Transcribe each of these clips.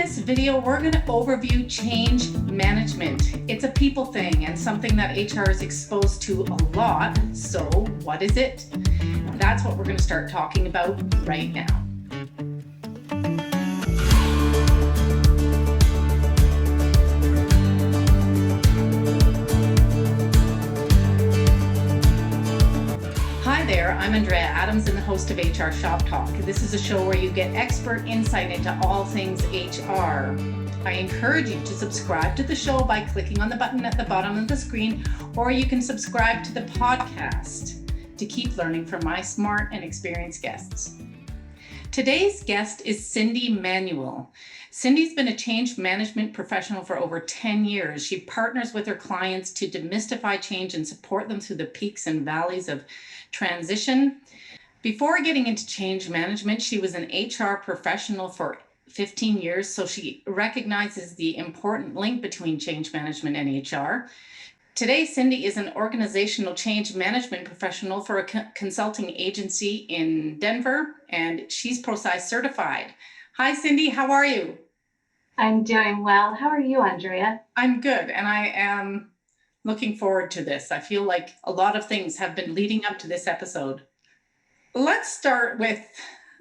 this video, we're going to overview change management. It's a people thing and something that HR is exposed to a lot. So what is it? That's what we're going to start talking about right now. Hi there, I'm Andrea Adams and the host of HR Shop Talk. This is a show where you get expert insight into all things HR. I encourage you to subscribe to the show by clicking on the button at the bottom of the screen, or you can subscribe to the podcast to keep learning from my smart and experienced guests. Today's guest is Cyndi Manuel. Cyndi's been a change management professional for over 10 years. She partners with her clients to demystify change and support them through the peaks and valleys of transition. Before getting into change management, she was an HR professional for 15 years, so she recognizes the important link between change management and HR. Today, Cyndi is an organizational change management professional for a consulting agency in Denver, and she's prosci-certified. Hi, Cyndi, how are you? I'm doing well. How are you, Andrea? I'm good, and I am looking forward to this. I feel like a lot of things have been leading up to this episode. Let's start with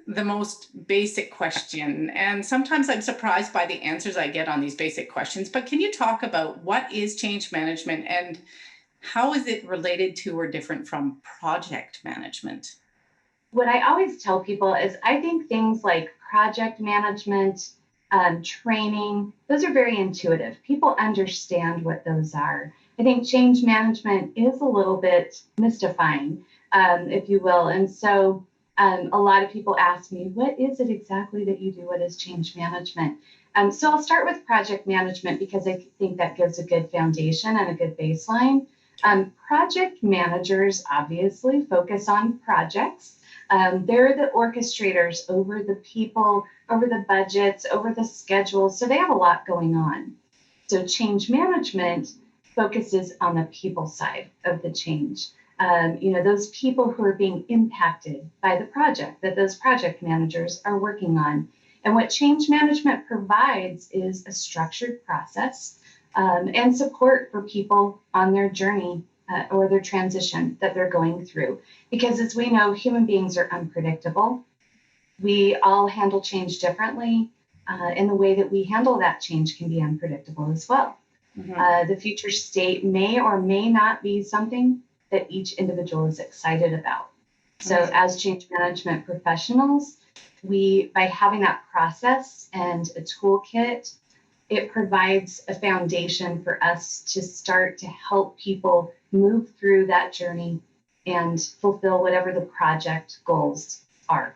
the most basic question, and sometimes I'm surprised by the answers I get on these basic questions, but can you talk about what is change management and how is it related to or different from project management? What I always tell people is I think things like project management, training, those are very intuitive. People understand what those are. I think change management is a little bit mystifying, if you will. And so a lot of people ask me, what is it exactly that you do? What is change management? So I'll start with project management because I think that gives a good foundation and a good baseline. Project managers obviously focus on projects. They're the orchestrators over the people, over the budgets, over the schedules. So they have a lot going on. So change management focuses on the people side of the change. Those people who are being impacted by the project that those project managers are working on. And what change management provides is a structured process and support for people on their journey or their transition that they're going through. Because as we know, human beings are unpredictable. We all handle change differently, and the way that we handle that change can be unpredictable as well. Mm-hmm. The future state may or may not be something that each individual is excited about. So as change management professionals, by having that process and a toolkit, it provides a foundation for us to start to help people move through that journey and fulfill whatever the project goals are.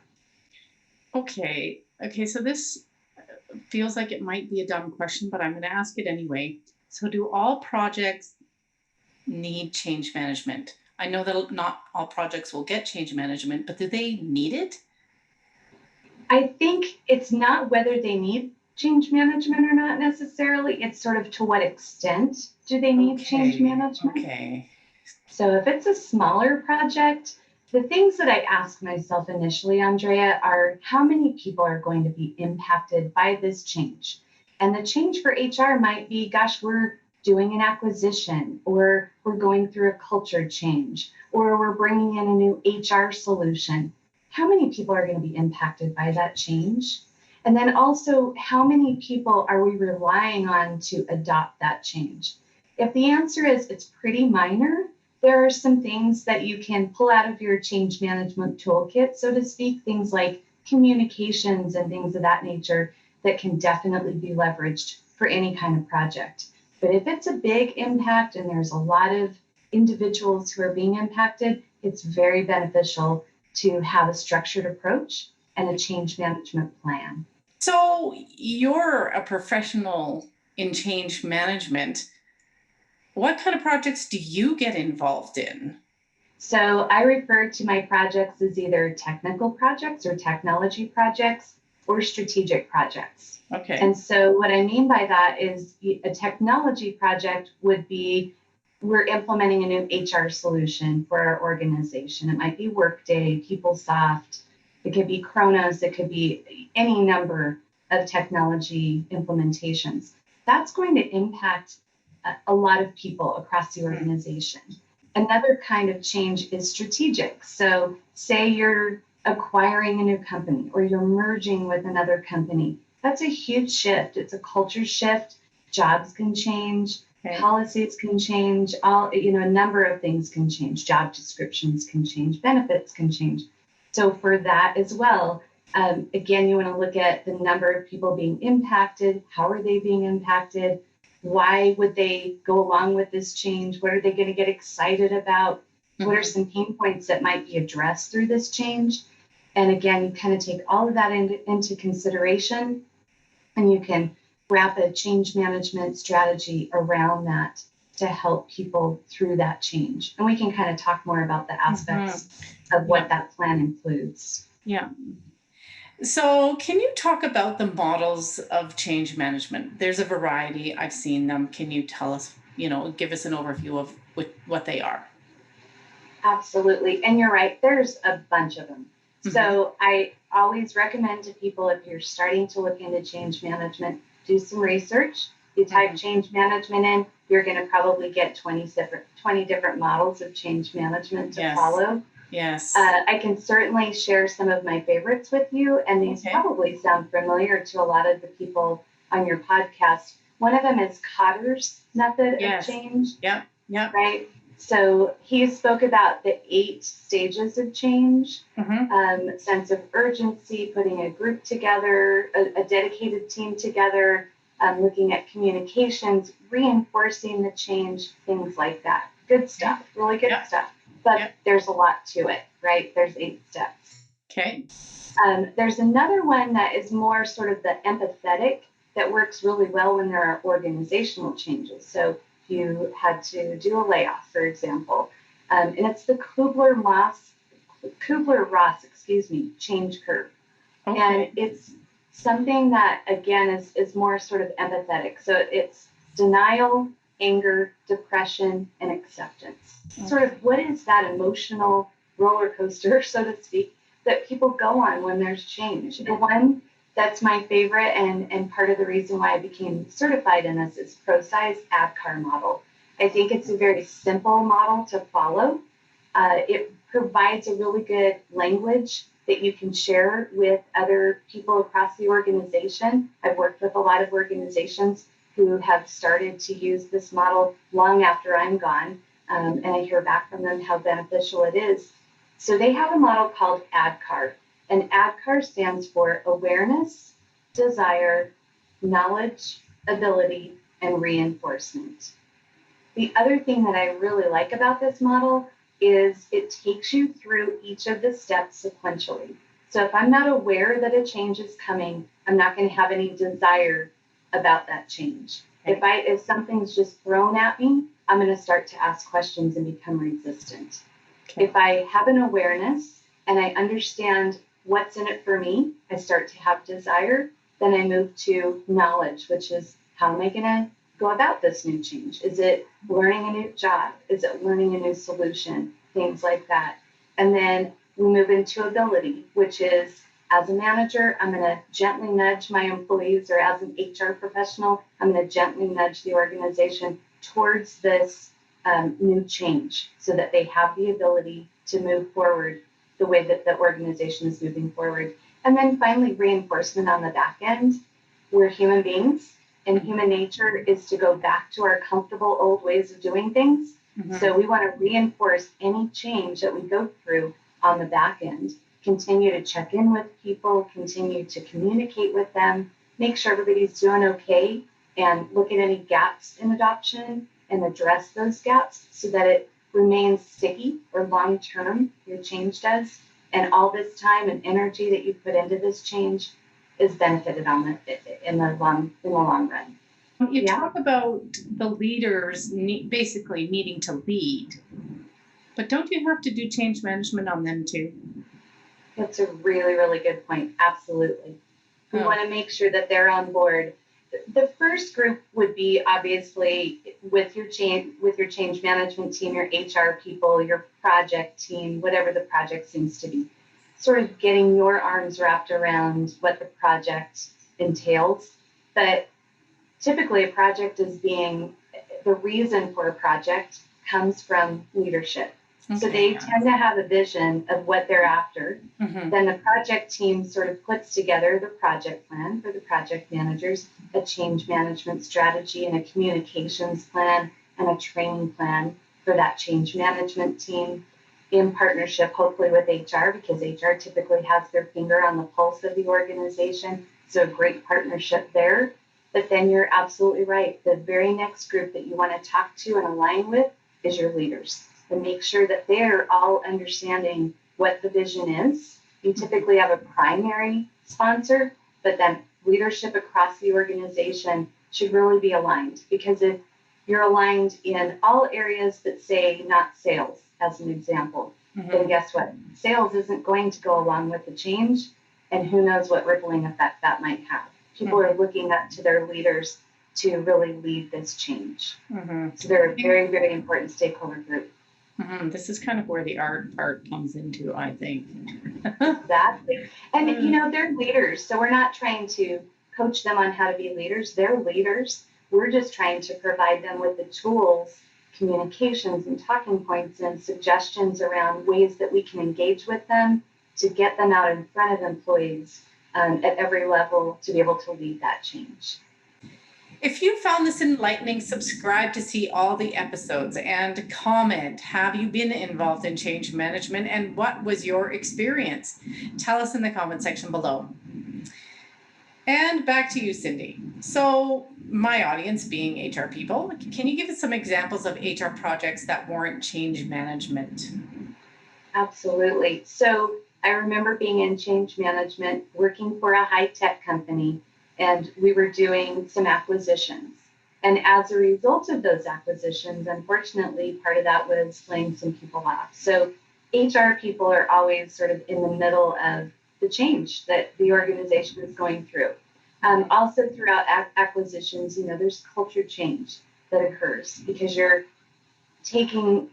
Okay, so this feels like it might be a dumb question, but I'm going to ask it anyway. So do all projects need change management? I know that not all projects will get change management, but do they need it? I think it's not whether they need change management or not necessarily. It's sort of to what extent do they need change management? Okay. So if it's a smaller project, the things that I ask myself initially, Andrea, are how many people are going to be impacted by this change? And the change for HR might be, gosh, we're doing an acquisition, or we're going through a culture change, or we're bringing in a new HR solution. How many people are going to be impacted by that change? And then also, how many people are we relying on to adopt that change? If the answer is it's pretty minor, there are some things that you can pull out of your change management toolkit, so to speak, things like communications and things of that nature that can definitely be leveraged for any kind of project. But if it's a big impact and there's a lot of individuals who are being impacted, it's very beneficial to have a structured approach and a change management plan. So you're a professional in change management. What kind of projects do you get involved in? So I refer to my projects as either technical projects or technology projects or strategic projects. Okay. And so what I mean by that is a technology project would be we're implementing a new HR solution for our organization. It might be Workday, PeopleSoft, it could be Kronos, it could be any number of technology implementations. That's going to impact a lot of people across the organization. Another kind of change is strategic. So say you're acquiring a new company or you're merging with another company. That's a huge shift. It's a culture shift. Jobs can change, policies can change, a number of things can change. Job descriptions can change, benefits can change. So for that as well, again, you want to look at the number of people being impacted. How are they being impacted? Why would they go along with this change? What are they going to get excited about? What are some pain points that might be addressed through this change? And again, you kind of take all of that into consideration, and you can wrap a change management strategy around that to help people through that change. And we can kind of talk more about the aspects of what that plan includes. Yeah. So can you talk about the models of change management? There's a variety. I've seen them. Can you tell us, give us an overview of what they are? Absolutely. And you're right, there's a bunch of them. So I always recommend to people, if you're starting to look into change management, do some research. You type change management in, you're going to probably get 20 different models of change management to follow. Yes. I can certainly share some of my favorites with you, and these probably sound familiar to a lot of the people on your podcast. One of them is Kotter's method of change. Yep. Right? So he spoke about the 8 stages of change, sense of urgency, putting a group together, a dedicated team together, looking at communications, reinforcing the change, things like that. Good stuff, really good stuff. But there's a lot to it, right? There's 8 steps. Okay. There's another one that is more sort of the empathetic that works really well when there are organizational changes. So you had to do a layoff, for example, and it's the Kubler-Ross, change curve. And it's something that, again, is more sort of empathetic. So it's denial, anger, depression, and acceptance. Sort of what is that emotional roller coaster, so to speak, that people go on when there's change? And one that's my favorite, and part of the reason why I became certified in this, is prosci ADKAR model. I think it's a very simple model to follow. It provides a really good language that you can share with other people across the organization. I've worked with a lot of organizations who have started to use this model long after I'm gone, and I hear back from them how beneficial it is. So they have a model called ADKAR. And ADKAR stands for awareness, desire, knowledge, ability, and reinforcement. The other thing that I really like about this model is it takes you through each of the steps sequentially. So if I'm not aware that a change is coming, I'm not going to have any desire about that change. If something's just thrown at me, I'm going to start to ask questions and become resistant. If I have an awareness and I understand what's in it for me, I start to have desire. Then I move to knowledge, which is how am I going to go about this new change? Is it learning a new job? Is it learning a new solution? Things like that. And then we move into ability, which is as a manager, I'm going to gently nudge my employees, or as an HR professional, I'm going to gently nudge the organization towards this new change so that they have the ability to move forward the way that the organization is moving forward. And then finally, reinforcement on the back end. We're human beings, and human nature is to go back to our comfortable old ways of doing things. So we want to reinforce any change that we go through on the back end, continue to check in with people, continue to communicate with them, make sure everybody's doing okay, and look at any gaps in adoption and address those gaps so that it remains sticky or long-term, your change does, and all this time and energy that you put into this change is benefited in the long run. You talk about the leaders basically needing to lead, but don't you have to do change management on them too? That's a really, really good point. Absolutely. We want to make sure that they're on board. The first group would be obviously with your change management team, your HR people, your project team, whatever the project seems to be, sort of getting your arms wrapped around what the project entails. But typically, a project the reason for a project comes from leadership. Okay, so they yeah. tend to have a vision of what they're after. Mhm. Then the project team sort of puts together the project plan for the project managers, a change management strategy and a communications plan and a training plan for that change management team in partnership, hopefully with HR, because HR typically has their finger on the pulse of the organization. So a great partnership there. But then you're absolutely right. The very next group that you want to talk to and align with is your leaders, and make sure that they're all understanding what the vision is. You typically have a primary sponsor, but then leadership across the organization should really be aligned, because if you're aligned in all areas that say not sales, as an example, then guess what? Sales isn't going to go along with the change, and who knows what rippling effect that might have. People are looking up to their leaders to really lead this change. So they're a very, very important stakeholder group. This is kind of where the art part comes into, I think. Exactly. And, they're leaders. So we're not trying to coach them on how to be leaders. They're leaders. We're just trying to provide them with the tools, communications and talking points and suggestions around ways that we can engage with them to get them out in front of employees at every level to be able to lead that change. If you found this enlightening, subscribe to see all the episodes and comment. Have you been involved in change management, and what was your experience? Tell us in the comment section below. And back to you, Cyndi. So my audience being HR people, can you give us some examples of HR projects that warrant change management? Absolutely. So I remember being in change management, working for a high-tech company, and we were doing some acquisitions. And as a result of those acquisitions, unfortunately, part of that was laying some people off. So HR people are always sort of in the middle of the change that the organization is going through. Also throughout acquisitions, there's culture change that occurs because you're taking,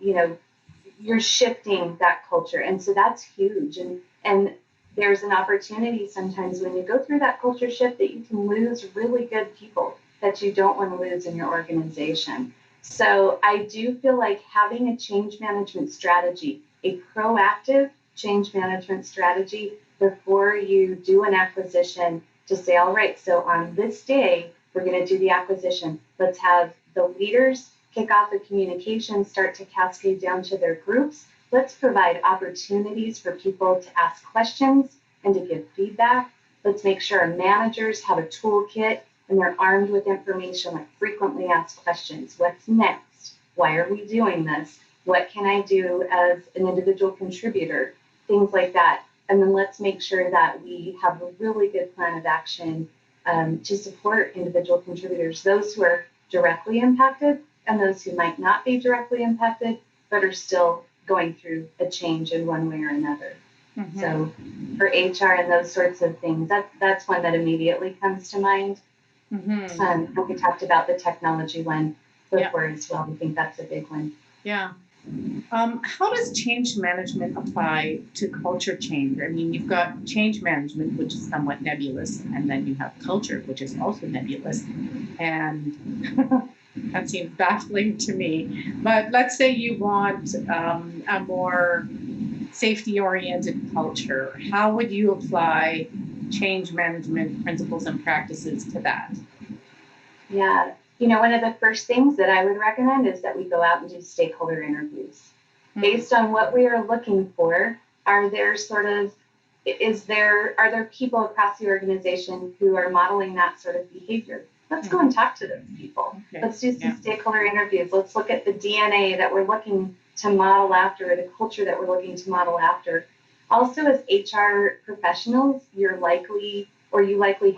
you're shifting that culture. And so that's huge. And there's an opportunity sometimes when you go through that culture shift that you can lose really good people that you don't want to lose in your organization. So I do feel like having a change management strategy, a proactive change management strategy before you do an acquisition, to say, all right, so on this day, we're going to do the acquisition. Let's have the leaders kick off the communication, start to cascade down to their groups. Let's provide opportunities for people to ask questions and to give feedback. Let's make sure our managers have a toolkit and they're armed with information like frequently asked questions. What's next? Why are we doing this? What can I do as an individual contributor? Things like that. And then let's make sure that we have a really good plan of action to support individual contributors, those who are directly impacted and those who might not be directly impacted, but are still going through a change in one way or another. So for HR and those sorts of things, that's one that immediately comes to mind. We talked about the technology one before as well. I think that's a big one. Yeah. How does change management apply to culture change? I mean, you've got change management, which is somewhat nebulous, and then you have culture, which is also nebulous. And that seems baffling to me. But let's say you want a more safety-oriented culture. How would you apply change management principles and practices to that? Yeah. One of the first things that I would recommend is that we go out and do stakeholder interviews. Based on what we are looking for, are there people across the organization who are modeling that sort of behavior? Let's go and talk to those people. Okay. Let's do some stakeholder interviews. Let's look at the DNA that we're looking to model after, the culture that we're looking to model after. Also, as HR professionals, you likely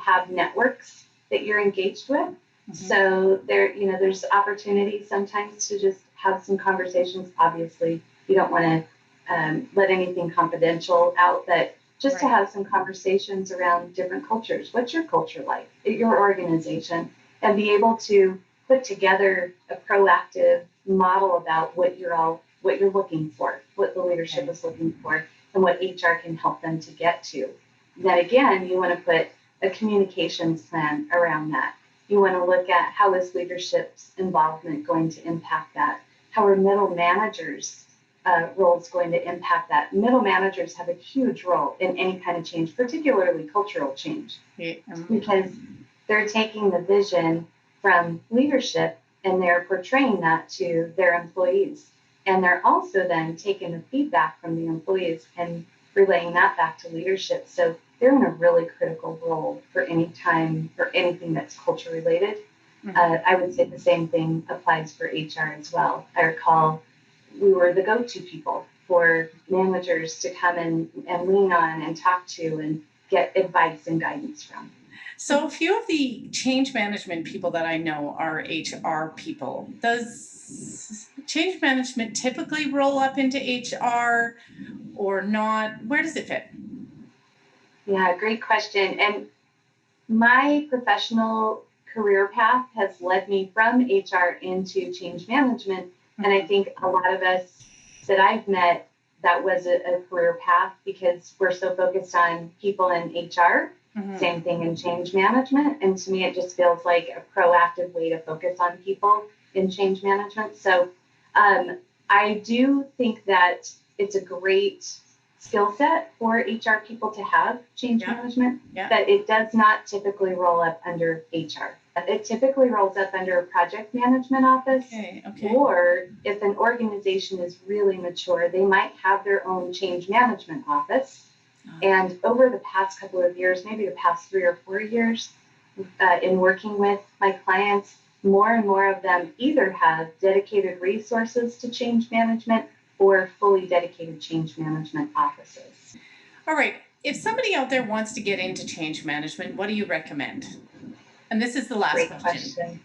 have networks that you're engaged with. So there's opportunities sometimes to just have some conversations. Obviously, you don't want to let anything confidential out, but just to have some conversations around different cultures. What's your culture like at your organization? And be able to put together a proactive model about what you're looking for, what the leadership is looking for, and what HR can help them to get to. Then again, you want to put a communications plan around that. You want to look at how is leadership's involvement going to impact that? How are middle managers' roles going to impact that? Middle managers have a huge role in any kind of change, particularly cultural change, because they're taking the vision from leadership and they're portraying that to their employees. And they're also then taking the feedback from the employees and relaying that back to leadership. So they're in a really critical role for any time or anything that's culture related. I would say the same thing applies for HR as well. I recall we were the go-to people for managers to come in and lean on and talk to and get advice and guidance from. So a few of the change management people that I know are HR people. Does change management typically roll up into HR or not? Where does it fit? Yeah, great question. And my professional career path has led me from HR into change management. And I think a lot of us that I've met, that was a career path because we're so focused on people in HR. Same thing in change management. And to me, it just feels like a proactive way to focus on people in change management. So I do think that it's a great skill set for HR people to have change management, but it does not typically roll up under HR. It typically rolls up under a project management office, or if an organization is really mature, they might have their own change management office. And over the past couple of years, maybe the past 3 or 4 years, in working with my clients, more and more of them either have dedicated resources to change management or fully dedicated change management offices. All right. If somebody out there wants to get into change management, what do you recommend? And this is the last Great question.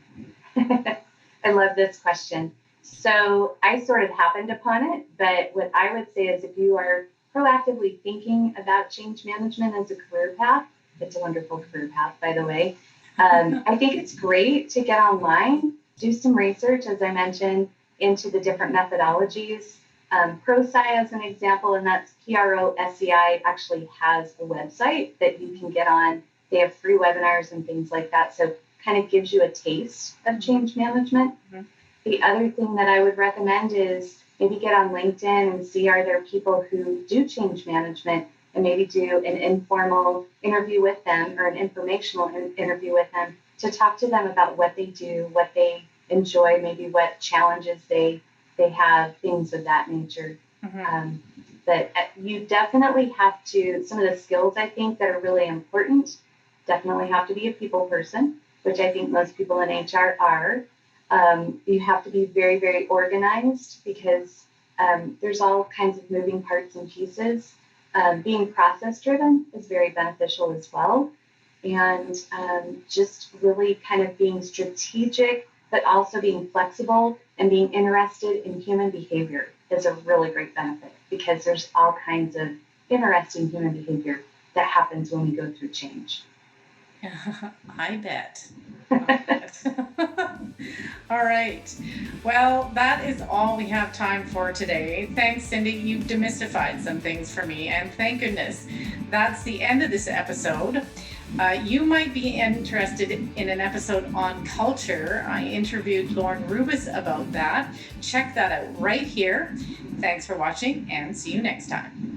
I love this question. So I sort of happened upon it, but what I would say is if you are proactively thinking about change management as a career path, it's a wonderful career path, by the way. I think it's great to get online, do some research, as I mentioned, into the different methodologies. ProSci, as an example, and that's PROSCI, actually has a website that you can get on. They have free webinars and things like that. So kind of gives you a taste of change management. The other thing that I would recommend is maybe get on LinkedIn and see are there people who do change management and maybe do an informal interview with them or an informational interview with them to talk to them about what they do, what they enjoy, maybe what challenges they have, things of that nature. But you definitely have to, some of the skills I think that are really important, definitely have to be a people person, which I think most people in HR are. You have to be very, very organized because there's all kinds of moving parts and pieces. Being process driven is very beneficial as well. And just really kind of being strategic, but also being flexible and being interested in human behavior is a really great benefit because there's all kinds of interesting human behavior that happens when we go through change. I bet. All right. Well, that is all we have time for today. Thanks, Cyndi. You've demystified some things for me, and thank goodness that's the end of this episode. You might be interested in an episode on culture. I interviewed Lauren Rubis about that. Check that out right here. Thanks for watching, and see you next time.